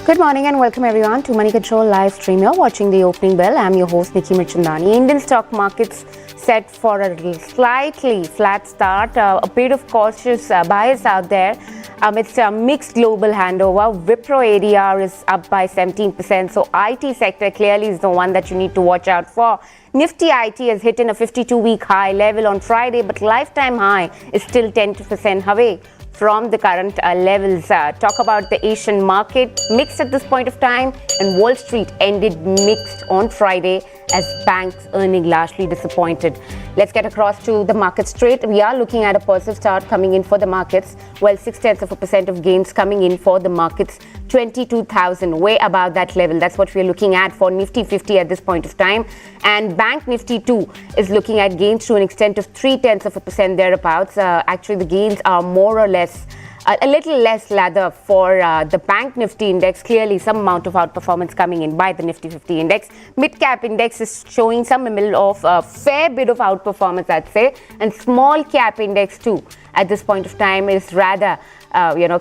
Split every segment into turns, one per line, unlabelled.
Good morning and welcome everyone to Money Control live stream. You're watching the opening bell. I'm your host Nickey Mirchandani. Indian stock markets set for a slightly flat start. A bit of cautious bias out there amidst a mixed global handover. Wipro ADR is up by 17%. So IT sector clearly is the one that you need to watch out for. Nifty IT has hit in a 52-week high level on Friday, but lifetime high is still 10% away from the current levels. Talk about the Asian market, mixed at this point of time, and Wall Street ended mixed on Friday as banks earning largely disappointed. Let's get across to the market straight. We are looking at a positive start coming in for the markets, well 0.6% of gains coming in for the markets, 22,000, way above that level. That's what we're looking at for Nifty 50 at this point of time. And Bank Nifty 2 is looking at gains to an extent of 0.3% thereabouts. Actually, the gains are more or less a little less lather for the Bank Nifty index. Clearly, some amount of outperformance coming in by the Nifty 50 index. Midcap index is showing some middle of a fair bit of outperformance, I'd say. And small cap index too, at this point of time, is rather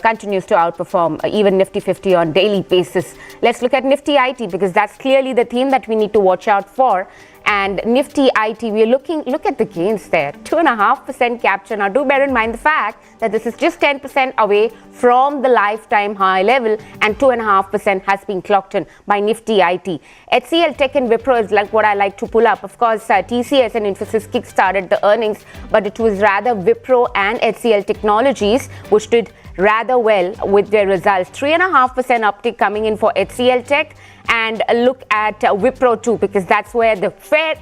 continues to outperform even Nifty 50 on daily basis. Let's look at Nifty IT because that's clearly the theme that we need to watch out for. And Nifty IT, we're look at the gains there, 2.5% capture. Now do bear in mind the fact that this is just 10% away from the lifetime high level, and 2.5% has been clocked in by Nifty IT. HCL Tech and Wipro is like what I like to pull up. Of course, TCS and Infosys kick-started the earnings, but it was rather Wipro and HCL Technologies which did rather well with their results. 3.5% uptick coming in for HCL Tech, and look at Wipro too, because that's where the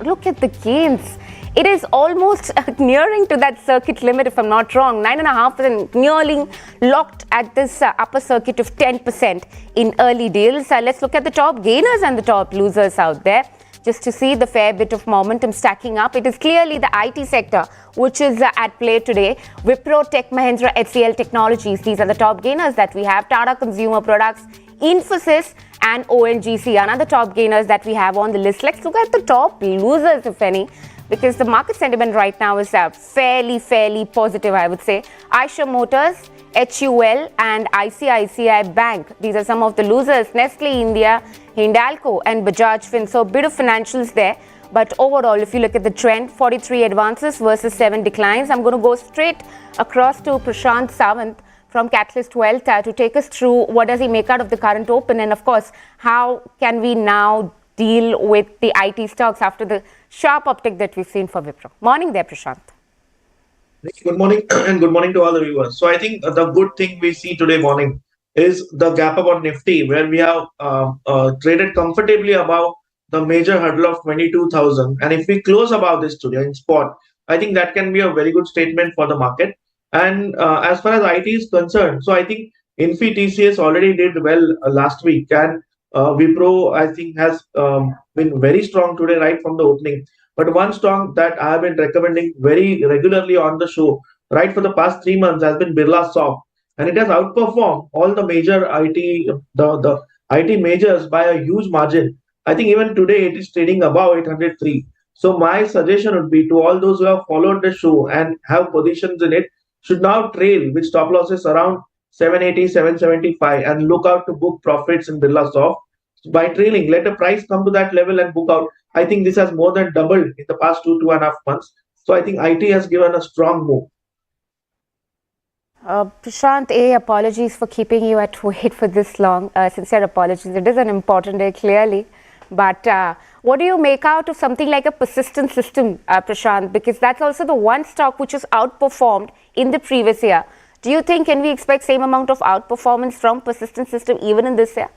look at the gains. It is almost nearing to that circuit limit, if I'm not wrong. 9.5% nearly locked at this upper circuit of 10% in early deals. Let's look at the top gainers and the top losers out there, just to see the fair bit of momentum stacking up. It is clearly the IT sector which is at play today. Wipro, Kotak Mahindra, HCL Technologies, these are the top gainers that we have. Tata Consumer Products, Infosys and ONGC, another top gainers that we have on the list. Let's look at the top losers, if any, because the market sentiment right now is fairly positive, I would say. Eicher Motors, HUL and ICICI Bank, these are some of the losers. Nestle India, Hindalco and Bajaj Fin. So a bit of financials there. But overall, if you look at the trend, 43 advances versus 7 declines. I'm going to go straight across to Prashant Sawant from Catalyst Wealth to take us through what does he make out of the current open, and of course, how can we now deal with the IT stocks after the sharp uptick that we've seen for Wipro. Morning there, Prashant.
Good morning and good morning to all the viewers. So I think the good thing we see today morning is the gap up on Nifty, where we have traded comfortably above the major hurdle of 22,000. And if we close above this today in spot, I think that can be a very good statement for the market. And as far as IT is concerned, so I think Infi TCS already did well last week, and Wipro I think has been very strong today right from the opening. But one stock that I have been recommending very regularly on the show right for the past 3 months has been Birla Saw, and it has outperformed all the major the IT majors by a huge margin. I think even today it is trading above 803. So my suggestion would be to all those who have followed the show and have positions in it, should now trail with stop losses around 780, 775 and look out to book profits in Birla Saw. By trailing, let the price come to that level and book out. I think this has more than doubled in the past 2.5 months. So I think IT has given a strong move.
Prashant, apologies for keeping you at wait for this long. Sincere apologies. It is an important day, clearly. But what do you make out of something like a persistent system, Prashant? Because that's also the one stock which was outperformed in the previous year. Do you think can we expect same amount of outperformance from persistent system even in this year?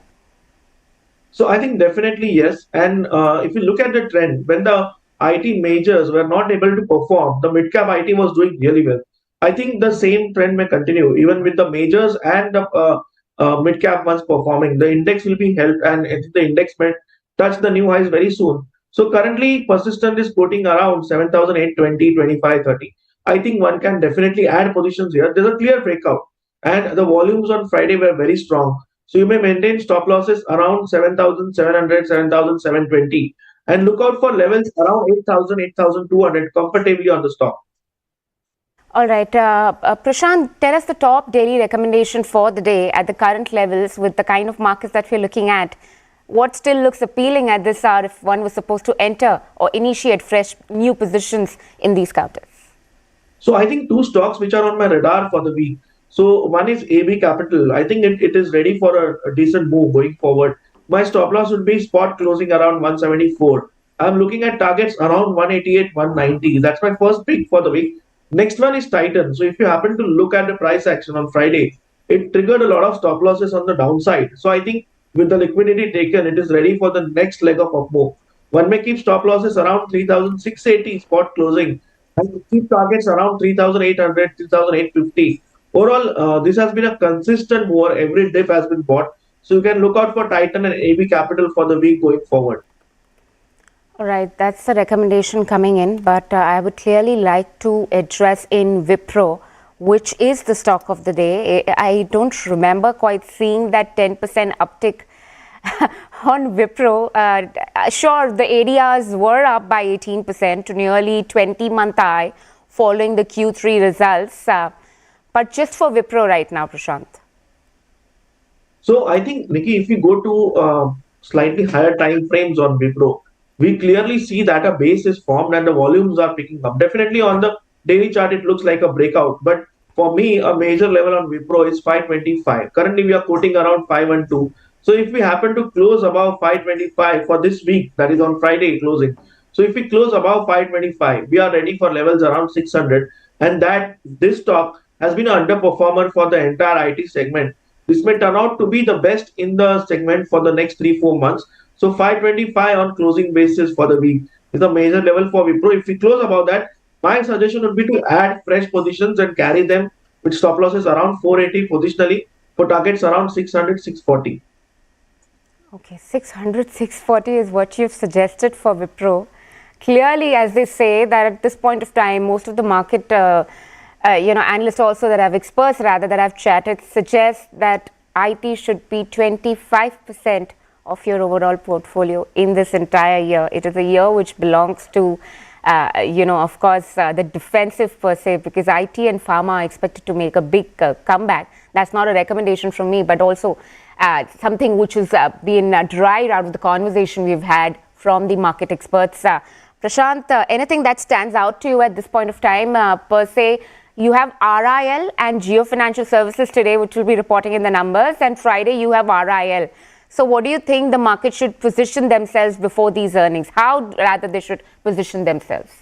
So I think definitely yes. And if you look at the trend, when the IT majors were not able to perform, the mid-cap IT was doing really well. I think the same trend may continue even with the majors and the mid-cap ones performing. The index will be held, and the index may touch the new highs very soon. So currently persistent is quoting around 7,820, 25, 30. I think one can definitely add positions here. There's a clear breakout, and the volumes on Friday were very strong. So you may maintain stop losses around 7,700, 7,720 and look out for levels around 8,000, 8,200 comfortably on the stock.
All right. Prashant, tell us the top daily recommendation for the day at the current levels with the kind of markets that we're looking at. What still looks appealing at this hour if one was supposed to enter or initiate fresh new positions in these counters?
So I think two stocks which are on my radar for the week. So one is AB Capital. I think it is ready for a decent move going forward. My stop loss would be spot closing around 174. I'm looking at targets around 188, 190. That's my first pick for the week. Next one is Titan. So if you happen to look at the price action on Friday, it triggered a lot of stop losses on the downside. So I think with the liquidity taken, it is ready for the next leg of up move. One may keep stop losses around 3,680 spot closing and keep targets around 3,800, 3,850. Overall, this has been a consistent move. Every dip has been bought. So you can look out for Titan and AB Capital for the week going forward.
All right, that's the recommendation coming in, but I would clearly like to address in Wipro, which is the stock of the day. I don't remember quite seeing that 10% uptick on Wipro. Sure, the ADRs were up by 18% to nearly 20-month high following the Q3 results. But just for Wipro right now, Prashant.
So I think, Nickey, if you go to slightly higher time frames on Wipro, we clearly see that a base is formed and the volumes are picking up. Definitely on the daily chart, it looks like a breakout. But for me, a major level on Wipro is 525. Currently, we are quoting around 512. So if we happen to close above 525 for this week, that is on Friday closing. So if we close above 525, we are ready for levels around 600. And that this stock has been an underperformer for the entire IT segment. This may turn out to be the best in the segment for the next 3-4 months. So 525 on closing basis for the week is a major level for Wipro. If we close above that, my suggestion would be to add fresh positions and carry them with stop losses around 480 positionally for targets around 600, 640.
Okay, 600, 640 is what you've suggested for Wipro. Clearly, as they say, that at this point of time, most of the market, analysts also that have experts rather that have chatted suggest that IT should be 25% of your overall portfolio in this entire year. It is a year which belongs to, of course, the defensive per se, because IT and pharma are expected to make a big comeback. That's not a recommendation from me, but also something which has been derived out of the conversation we've had from the market experts. Prashant, anything that stands out to you at this point of time per se? You have RIL and Jio Financial Services today, which will be reporting in the numbers, and Friday you have RIL. So what do you think the market should position themselves before these earnings? How rather they should position themselves?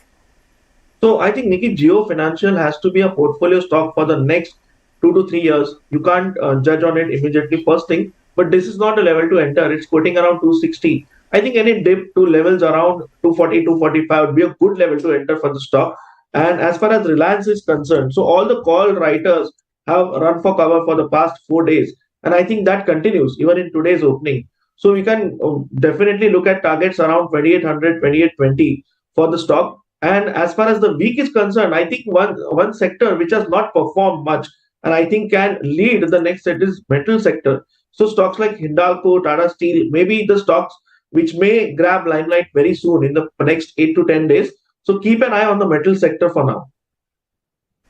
So I think, Nickey, Jio Financial has to be a portfolio stock for the next 2 to 3 years. You can't judge on it immediately first thing, but this is not a level to enter. It's quoting around 260. I think any dip to levels around 240, 245 would be a good level to enter for the stock. And as far as Reliance is concerned, so all the call writers have run for cover for the past 4 days. And I think that continues even in today's opening. So we can definitely look at targets around 2800, 2820 for the stock. And as far as the week is concerned, I think one sector which has not performed much and I think can lead the next set is metal sector. So stocks like Hindalco, Tata Steel, maybe the stocks which may grab limelight very soon in the next 8 to 10 days. So keep an eye on the metal sector for now.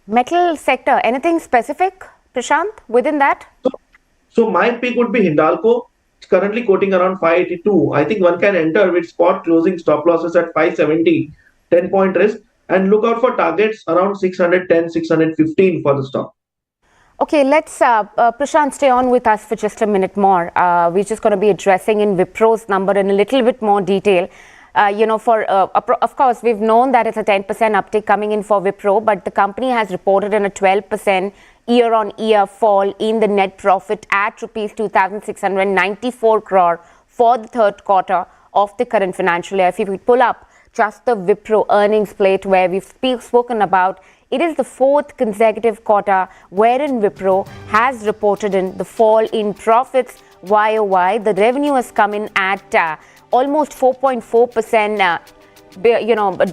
Metal sector, anything specific, Prashant, within that?
So my pick would be Hindalco. It's currently quoting around 582. I think one can enter with spot closing stop losses at 570, 10-point risk, and look out for targets around 610, 615 for the stock.
Okay, let's, Prashant, stay on with us for just a minute more. We're just going to be addressing in Wipro's number in a little bit more detail. Of course, we've known that it's a 10% uptick coming in for Wipro, but the company has reported in a 12% year-on-year fall in the net profit at rupees 2,694 crore for the third quarter of the current financial year. If we pull up just the Wipro earnings plate where we've spoken about, it is the fourth consecutive quarter wherein Wipro has reported in the fall in profits YOY. The revenue has come in at almost 4.4%,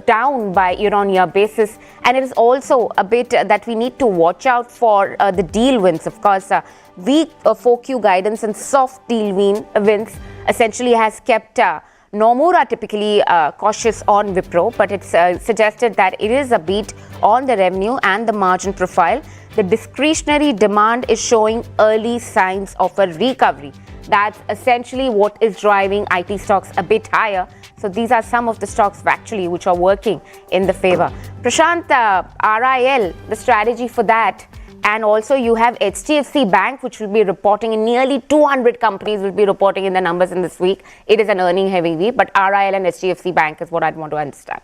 down by year-on-year basis. And it is also a bit that we need to watch out for the deal wins. Of course, weak 4Q guidance and soft deal wins essentially has kept Nomura typically cautious on Wipro, but it's suggested that it is a beat on the revenue and the margin profile. The discretionary demand is showing early signs of a recovery. That's essentially what is driving IT stocks a bit higher. So these are some of the stocks actually which are working in the favor. Prashant, RIL, the strategy for that. And also you have HDFC Bank, which will be reporting in nearly 200 companies will be reporting in the numbers in this week. It is an earning heavy week, but RIL and HDFC Bank is what I'd want to understand.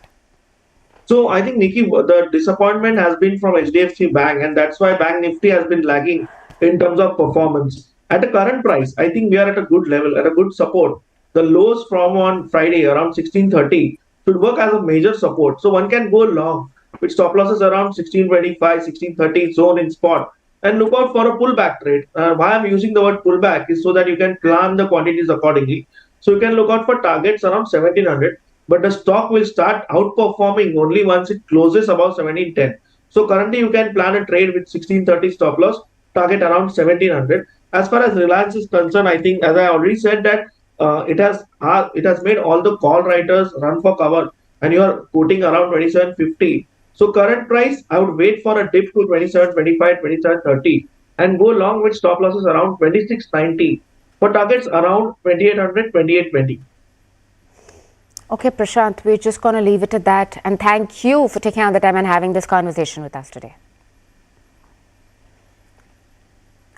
So I think, Nikki, the disappointment has been from HDFC Bank, and that's why Bank Nifty has been lagging in terms of performance. At the current price, I think we are at a good level, at a good support. The lows from on Friday around 1630 should work as a major support. So one can go long with stop losses around 1625, 1630 zone in spot, and look out for a pullback trade. Why I'm using the word pullback is so that you can plan the quantities accordingly. So you can look out for targets around 1700, but the stock will start outperforming only once it closes above 1710. So currently you can plan a trade with 1630 stop loss, target around 1700. As far as Reliance is concerned, I think, as I already said, that it has made all the call writers run for cover, and you are quoting around 2750. So current price, I would wait for a dip to 2725, 2730, and go long with stop losses around 2690 for targets around 2800, 2820.
Okay, Prashant, we're just going to leave it at that. And thank you for taking out the time and having this conversation with us today.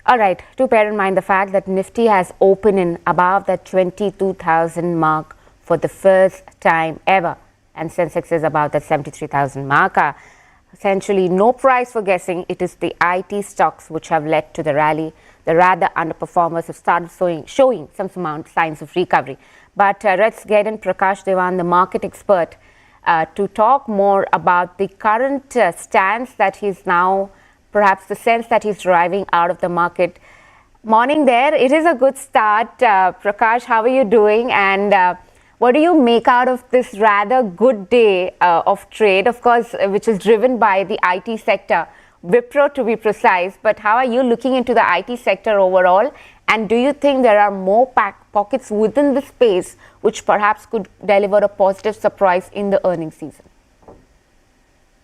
All right, do bear in mind the fact that Nifty has opened in above the 22,000 mark for the first time ever. And Sensex is about that 73,000 marker. Essentially, no price for guessing. It is the IT stocks which have led to the rally. The rather underperformers have started showing some signs of recovery. But let's get in Prakash, Diwan, the market expert, to talk more about the current stance that he's now, perhaps the sense that he's driving out of the market. Morning there. It is a good start. Prakash, how are you doing? And what do you make out of this rather good day of trade, of course, which is driven by the IT sector, Wipro to be precise, but how are you looking into the IT sector overall? And do you think there are more pockets within the space which perhaps could deliver a positive surprise in the earnings season?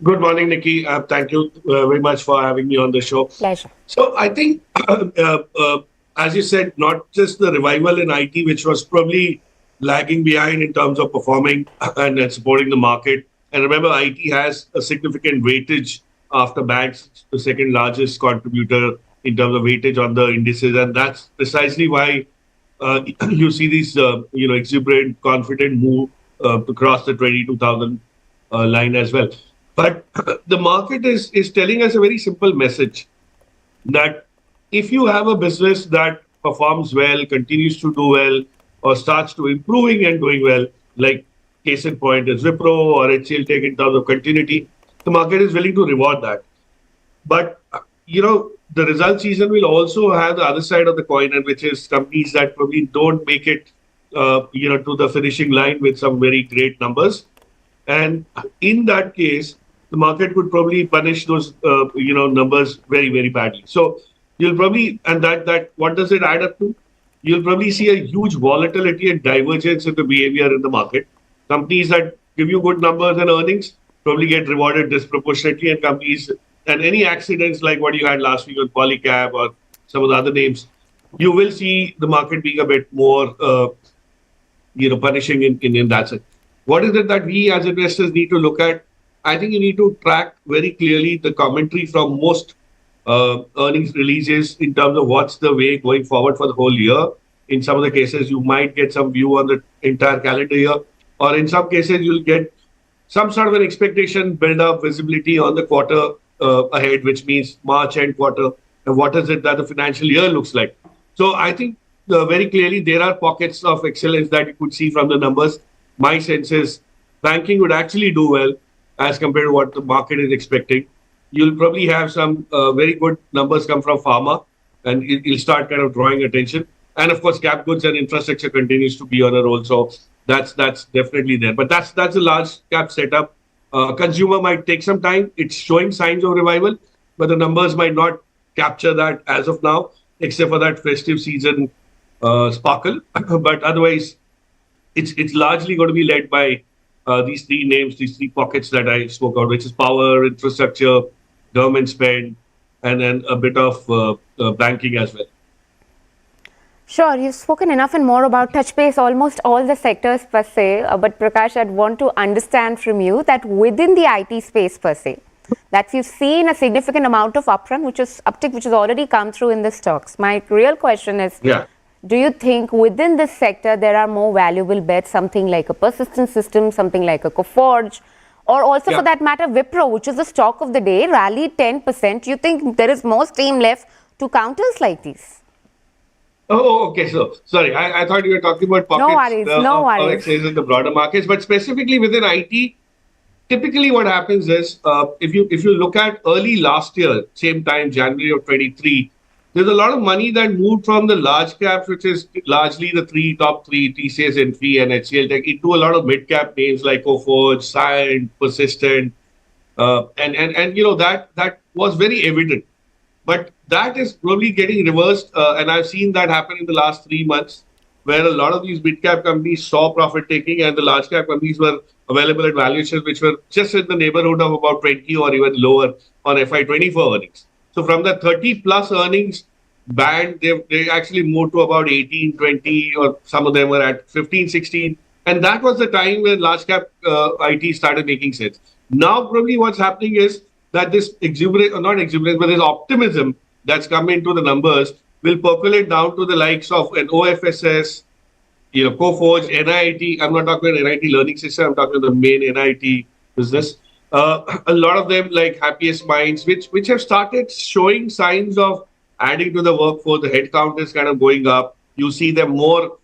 Good morning, Nikki. Thank you very much for having me on the show.
Pleasure.
So I think, as you said, not just the revival in IT, which was probably lagging behind in terms of performing and supporting the market. And remember, IT has a significant weightage after banks, the second largest contributor in terms of weightage on the indices. And that's precisely why you see these, exuberant, confident move across the 22,000 line as well. But the market is telling us a very simple message that if you have a business that performs well, continues to do well, or starts to improving and doing well, like case in point is Wipro or HCL Tech in terms of continuity, the market is willing to reward that. But, the result season will also have the other side of the coin, and which is companies that probably don't make it, to the finishing line with some very great numbers. And in that case, the market could probably punish those, numbers very, very badly. So you'll probably, and that what does it add up to? You'll probably see a huge volatility and divergence in the behavior in the market. Companies that give you good numbers and earnings probably get rewarded disproportionately, and companies, and any accidents like what you had last week with Polycab or some of the other names, you will see the market being a bit more, punishing in that sense. What is it that we as investors need to look at? I think you need to track very clearly the commentary from most earnings releases in terms of what's the way going forward for the whole year. In some of the cases, you might get some view on the entire calendar year, or in some cases, you'll get some sort of an expectation, build up visibility on the quarter ahead, which means March end quarter, and what is it that the financial year looks like. So I think very clearly there are pockets of excellence that you could see from the numbers. My sense is banking would actually do well as compared to what the market is expecting. You'll probably have some very good numbers come from pharma, and it'll start kind of drawing attention. And of course, cap goods and infrastructure continues to be on a roll. So that's definitely there. But that's a large cap setup. Consumer might take some time. It's showing signs of revival, but the numbers might not capture that as of now, except for that festive season sparkle. But otherwise, it's largely going to be led by these three names, these three pockets that I spoke about, which is power, infrastructure, government spend, and then a bit of banking as well.
Sure, you've spoken enough and more about touch base almost all the sectors per se, but Prakash, I'd want to understand from you that within the IT space per se, that you've seen a significant amount of upfront, uptick, which has already come through in the stocks. My real question is, do you think within this sector there are more valuable bets, something like a Persistent System, something like a Coforge, or also for that matter Wipro, which is the stock of the day, rallied 10%. Do you think there is more steam left to counters like these?
Oh, okay. So, sorry, I thought you were talking about pockets of exchanges in the broader markets, but specifically within IT, typically what happens is, if you look at early last year, same time, January of 23, there's a lot of money that moved from the large caps, which is largely the top three, TCS, Infosys, and HCL Tech, into a lot of mid-cap names like Coforge, Cyient, Persistent, and that was very evident. But that is probably getting reversed, and I've seen that happen in the last 3 months, where a lot of these mid-cap companies saw profit taking, and the large-cap companies were available at valuations which were just in the neighborhood of about 20 or even lower on FY24 earnings. So from the 30 plus earnings band, they actually moved to about 18, 20, or some of them were at 15, 16. And that was the time when large cap IT started making sense. Now, probably what's happening is that this exuberance, or not exuberance, but this optimism that's come into the numbers will percolate down to the likes of an OFSS, Coforge, NIIT. I'm not talking about NIIT Learning System, I'm talking about the main NIIT business. A lot of them like Happiest Minds, which have started showing signs of adding to the workforce. The headcount is kind of going up. You see them more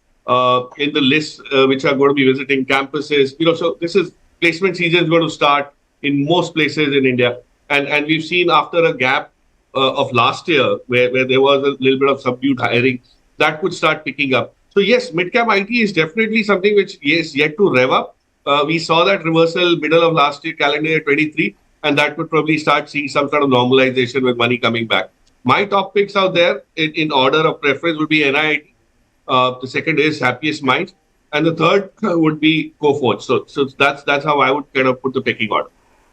in the list, which are going to be visiting campuses. So this is placement season is going to start in most places in India, and we've seen after a gap of last year where there was a little bit of subdued hiring, that could start picking up. So yes, mid-cap IT is definitely something which is yet to rev up. We saw that reversal middle of last year, calendar year 23, and that could probably start seeing some sort of normalization with money coming back. My top picks out there in order of preference would be NIIT. The second is Happiest Minds, and the third would be Coforge. So that's how I would kind of put the pecking order.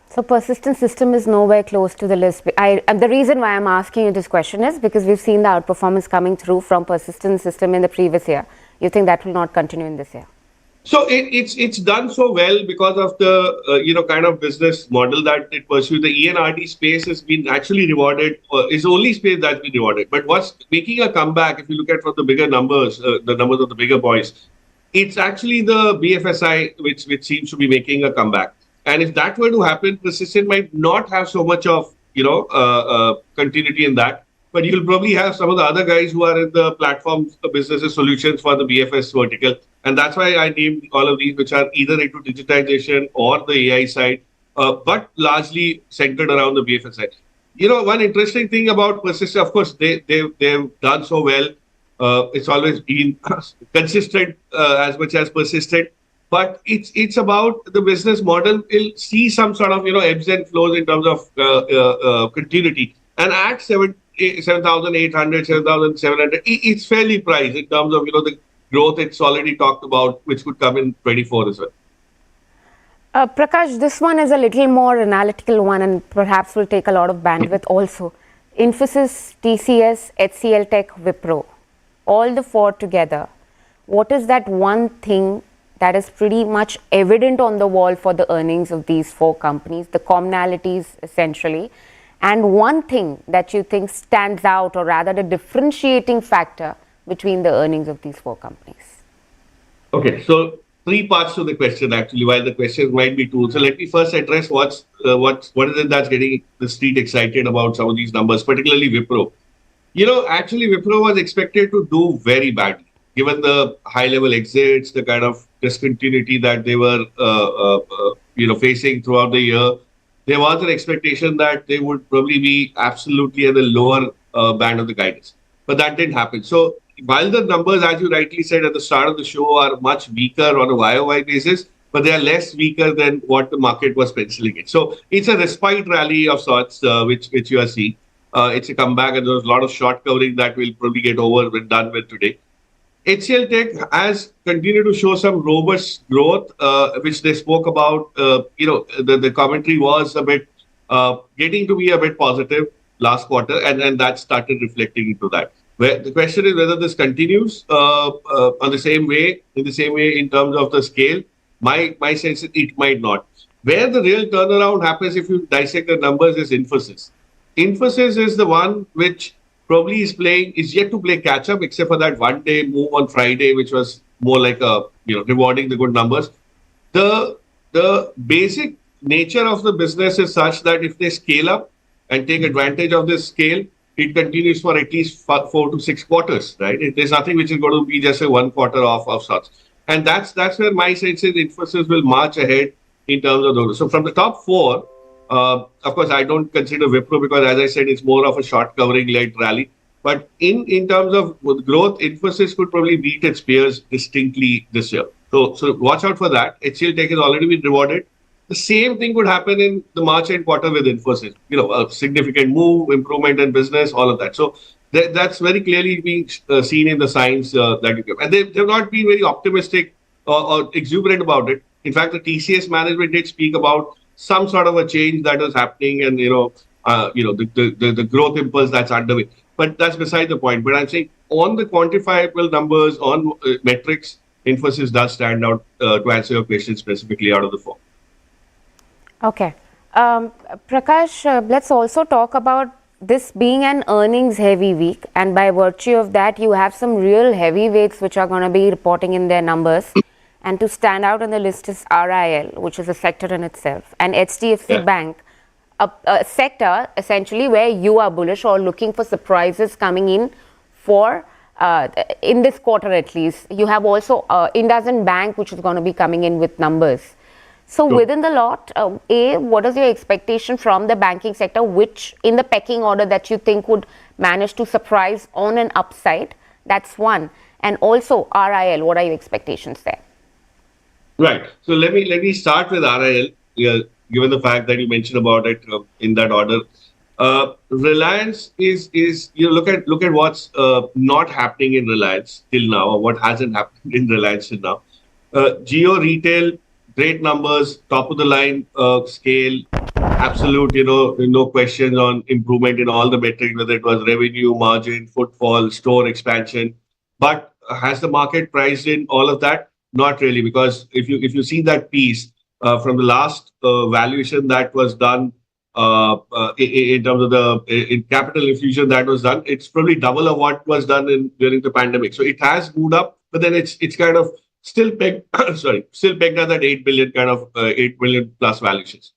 So Persistent System is nowhere close to the list. The reason why I'm asking you this question is because we've seen the outperformance coming through from Persistent System in the previous year. You think that will not continue in this year?
So it's done so well because of the kind of business model that it pursues. The E&RD space has been actually rewarded. Is the only space that's been rewarded. But what's making a comeback, if you look at from the bigger numbers, the numbers of the bigger boys, it's actually the BFSI which seems to be making a comeback. And if that were to happen, Persistent might not have so much of continuity in that. But you'll probably have some of the other guys who are in the platform businesses solutions for the BFS vertical. And that's why I named all of these, which are either into digitization or the AI side, but largely centered around the BFS side. One interesting thing about Persistent, of course, they've done so well. It's always been consistent as much as persistent. But it's about the business model. It'll see some sort of ebbs and flows in terms of continuity. And at 7,800, 7,700, it's fairly priced in terms of the growth it's already talked about, which could come in 24 as well.
Prakash, this one is a little more analytical one and perhaps will take a lot of bandwidth also. Infosys, TCS, HCL Tech, Wipro, all the four together. What is that one thing that is pretty much evident on the wall for the earnings of these four companies, the commonalities essentially, and one thing that you think stands out, or rather the differentiating factor between the earnings of these four companies?
Okay, so three parts to the question actually, while the question might be two. So let me first address what is it that's getting the street excited about some of these numbers, particularly Wipro. Actually Wipro was expected to do very badly, given the high-level exits, the kind of discontinuity that they were, facing throughout the year. There was an expectation that they would probably be absolutely at the lower band of the guidance, but that didn't happen. So while the numbers, as you rightly said at the start of the show, are much weaker on a YOY basis, but they are less weaker than what the market was penciling in. So it's a respite rally of sorts, which you are seeing. It's a comeback, and there's a lot of short covering that will probably get over and done with today. HCL Tech has continued to show some robust growth, which they spoke about. The commentary was a bit getting to be a bit positive last quarter, and that started reflecting into that. Where the question is whether this continues on the same way, in terms of the scale. My sense is it might not. Where the real turnaround happens, if you dissect the numbers, is Infosys. Infosys is the one which probably is yet to play catch up, except for that one day move on Friday, which was more like rewarding the good numbers. The basic nature of the business is such that if they scale up and take advantage of this scale, it continues for at least 4 to 6 quarters, right? There's nothing which is going to be just a 1 quarter off of sorts. And that's where my sense is Infosys will march ahead in terms of those. So from the top 4, of course, I don't consider Wipro because, as I said, it's more of a short covering led rally. But in terms of growth, Infosys could probably beat its peers distinctly this year. So watch out for that. HCL Tech has already been rewarded. The same thing could happen in the March end quarter with Infosys. A significant move, improvement in business, all of that. So that's very clearly being seen in the signs that you give. And they've not been very optimistic or exuberant about it. In fact, the TCS management did speak about some sort of a change that was happening, and the growth impulse that's underway. But that's beside the point. But I'm saying on the quantifiable numbers, on metrics, Infosys does stand out to answer your question specifically out of the 4.
Okay. Prakash, let's also talk about this being an earnings heavy week, and by virtue of that, you have some real heavyweights which are going to be reporting in their numbers. And to stand out on the list is RIL, which is a sector in itself, and HDFC Bank, a sector essentially where you are bullish or looking for surprises coming in for in this quarter at least. You have also IndusInd Bank, which is going to be coming in with numbers. So within the lot, what is your expectation from the banking sector, which in the pecking order that you think would manage to surprise on an upside? That's one. And also RIL, what are your expectations there?
Right. So let me start with RIL. Given the fact that you mentioned about it in that order, Reliance is look at what's not happening in Reliance till now, or what hasn't happened in Reliance till now. Jio Retail, great numbers, top of the line scale, absolute, no questions on improvement in all the metrics, whether it was revenue, margin, footfall, store expansion. But has the market priced in all of that? Not really, because if you see that piece from the last valuation that was done in terms of the capital infusion that was done, it's probably double of what was done during the pandemic. So it has moved up, but then it's kind of still pegged at that 8 billion kind of 8 billion plus valuations.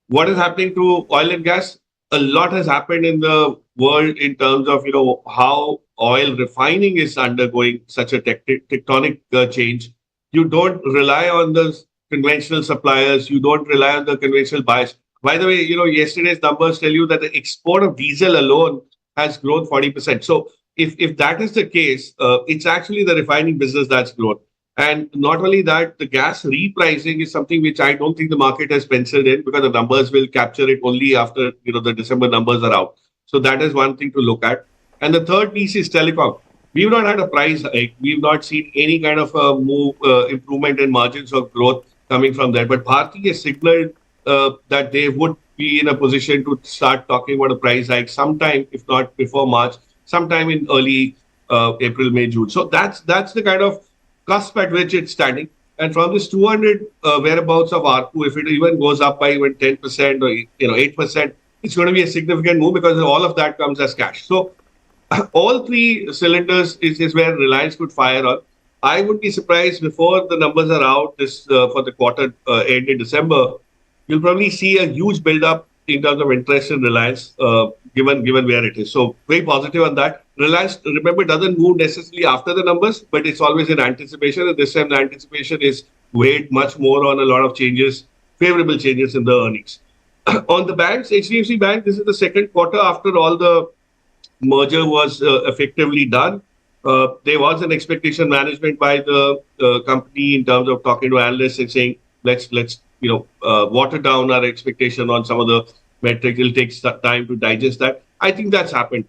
What is happening to oil and gas? A lot has happened in the world in terms of how oil refining is undergoing such a tectonic change. You don't rely on the conventional suppliers. You don't rely on the conventional buyers. By the way, yesterday's numbers tell you that the export of diesel alone has grown 40%. So if that is the case, it's actually the refining business that's grown. And not only that, the gas repricing is something which I don't think the market has penciled in, because the numbers will capture it only after the December numbers are out. So that is one thing to look at. And the third piece is telecom. We've not had a price hike. We've not seen any kind of move, improvement in margins or growth coming from there. But Bharti has signaled that they would be in a position to start talking about a price hike sometime, if not before March, sometime in early April, May, June. So that's the kind of cusp at which it's standing. And from this 200 whereabouts of ARPU, if it even goes up by even 10% or 8%, it's going to be a significant move, because all of that comes as cash. So all three cylinders is where Reliance could fire on. I would be surprised before the numbers are out this for the quarter end in December. You'll probably see a huge build-up in terms of interest in Reliance, given where it is. So very positive on that. Reliance, remember, doesn't move necessarily after the numbers, but it's always in anticipation. And this time the anticipation is weighed much more on a lot of changes, favorable changes in the earnings. On the banks, HDFC Bank, this is the second quarter after all the merger was effectively done. There was an expectation management by the company in terms of talking to analysts and saying, let's water down our expectation on some of the metrics. It'll take time to digest that. I think that's happened.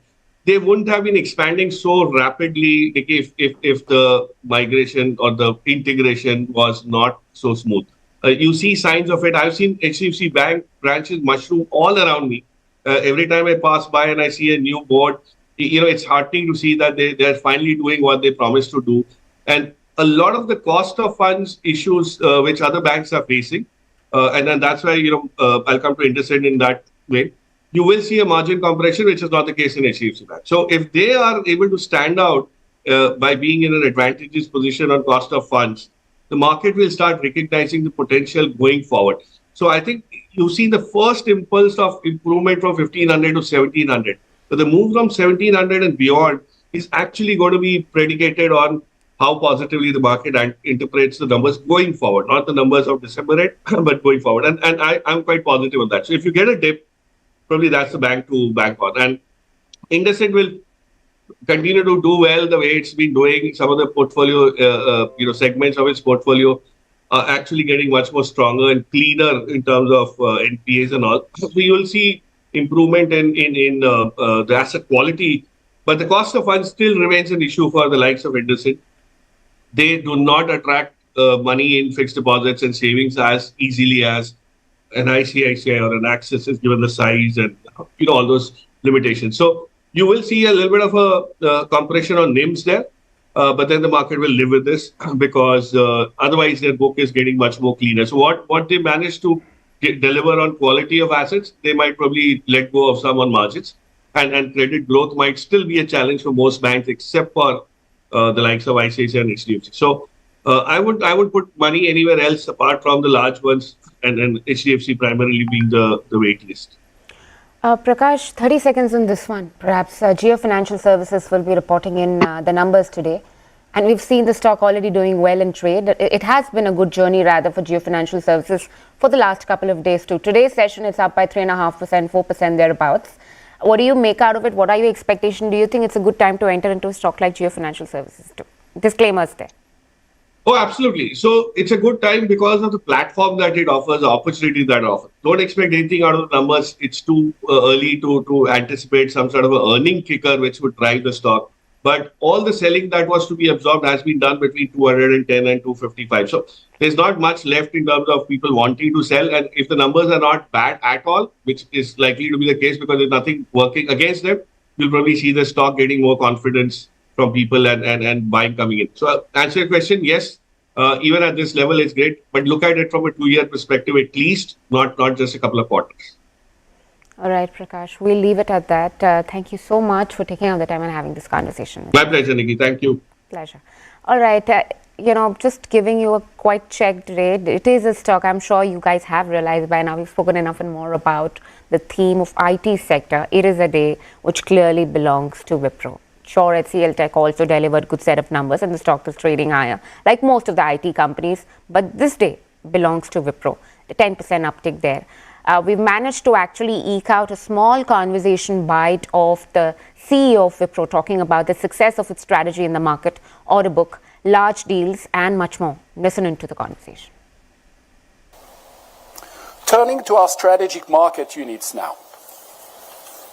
they wouldn't have been expanding so rapidly if the migration or the integration was not so smooth. You see signs of it. I've seen HDFC Bank branches mushroom all around me. Every time I pass by and I see a new board, it's heartening to see that they're finally doing what they promised to do. And a lot of the cost of funds issues which other banks are facing, and then that's why, I'll come to IndusInd in that way. You will see a margin compression, which is not the case in HDFC Bank. So if they are able to stand out by being in an advantageous position on cost of funds, the market will start recognizing the potential going forward. So I think you see the first impulse of improvement from 1500 to 1700. But the move from 1700 and beyond is actually going to be predicated on how positively the market interprets the numbers going forward, not the numbers of December 8, but going forward. And I'm quite positive on that. So if you get a dip, probably that's the bank to bank on. And IndusInd will continue to do well the way it's been doing. Some of the portfolio, segments of its portfolio are actually getting much more stronger and cleaner in terms of NPAs and all. So you will see improvement in the asset quality, but the cost of funds still remains an issue for the likes of IndusInd. They do not attract money in fixed deposits and savings as easily as an ICICI or an Axis is, given the size and all those limitations. So you will see a little bit of a compression on NIMs there, but then the market will live with this because otherwise their book is getting much more cleaner. So what they managed to deliver on quality of assets, they might probably let go of some on margins, and credit growth might still be a challenge for most banks except for the likes of ICICI and HDFC. So I would put money anywhere else apart from the large ones, and HDFC primarily being the wait list.
Prakash, 30 seconds on this one. Perhaps Jio Financial Services will be reporting in the numbers today. And we've seen the stock already doing well in trade. It has been a good journey, rather, for Jio Financial Services for the last couple of days too. Today's session, it's up by 3.5%, 4% thereabouts. What do you make out of it? What are your expectations? Do you think it's a good time to enter into a stock like Jio Financial Services too? Disclaimers there.
Oh, absolutely. So it's a good time because of the platform that it offers, the opportunity that it offers. Don't expect anything out of the numbers. It's too early to anticipate some sort of an earning kicker which would drive the stock. But all the selling that was to be absorbed has been done between 210 and 255. So there's not much left in terms of people wanting to sell. And if the numbers are not bad at all, which is likely to be the case because there's nothing working against them, you'll probably see the stock getting more confidence from people and buying coming in. So answer your question, yes, even at this level, it's great. But look at it from a 2-year perspective at least, not just a couple of quarters.
All right, Prakash, we'll leave it at that. Thank you so much for taking out the time and having this conversation.
My pleasure, Nickey. Thank you.
Pleasure. All right, just giving you a quite checked rate. It is a stock, I'm sure you guys have realized by now, we've spoken enough and more about the theme of IT sector. It is a day which clearly belongs to Wipro. Sure, HCL Tech also delivered good set of numbers and the stock is trading higher, like most of the IT companies. But this day belongs to Wipro, the 10% uptick there. We've managed to actually eke out a small conversation bite of the CEO of Wipro talking about the success of its strategy in the market, order book, large deals and much more. Listen into the conversation.
Turning to our strategic market units now.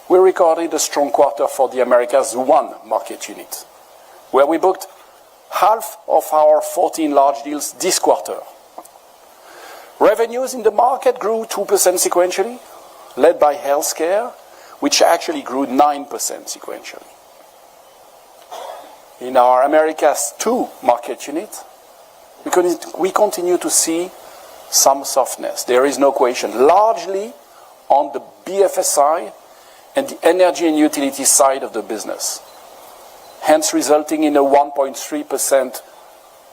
We recorded a strong quarter for the Americas 1 market unit, where we booked half of our 14 large deals this quarter. Revenues in the market grew 2% sequentially, led by healthcare, which actually grew 9% sequentially. In our Americas 2 market unit, we continue to see some softness. There is no question, largely on the BFSI and the energy and utility side of the business, hence resulting in a 1.3%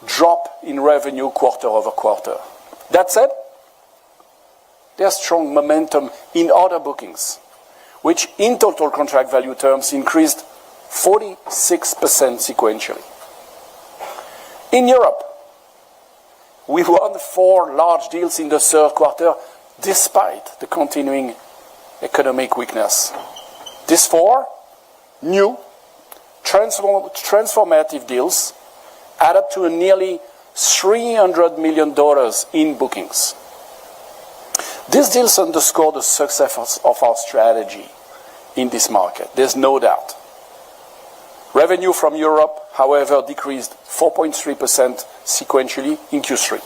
drop in revenue quarter over quarter. That said, there's strong momentum in order bookings, which in total contract value terms increased 46% sequentially. In Europe, we won 4 large deals in the third quarter despite the continuing economic weakness. These 4 new transformative deals add up to a nearly $300 million in bookings. These deals underscore the success of our strategy in this market. There's no doubt. Revenue from Europe, however, decreased 4.3% sequentially in Q3.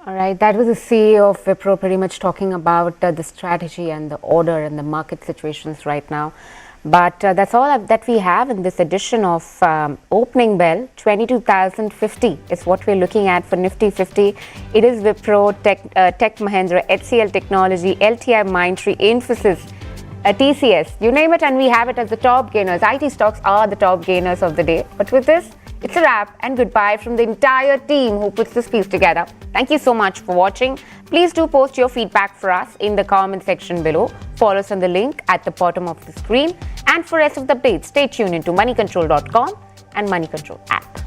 All right, that was the CEO of Wipro pretty much talking about the strategy and the order and the market situations right now. But that's all that we have in this edition of Opening Bell. 22,050 is what we're looking at for Nifty 50. It is Wipro, Tech Mahindra, HCL Technology, LTIMindtree, Infosys, TCS, you name it, and we have it as the top gainers. IT stocks are the top gainers of the day. But with this, it's a wrap and goodbye from the entire team who puts this piece together. Thank you so much for watching. Please do post your feedback for us in the comment section below. Follow us on the link at the bottom of the screen. And for rest of the updates, stay tuned into moneycontrol.com and Money Control app.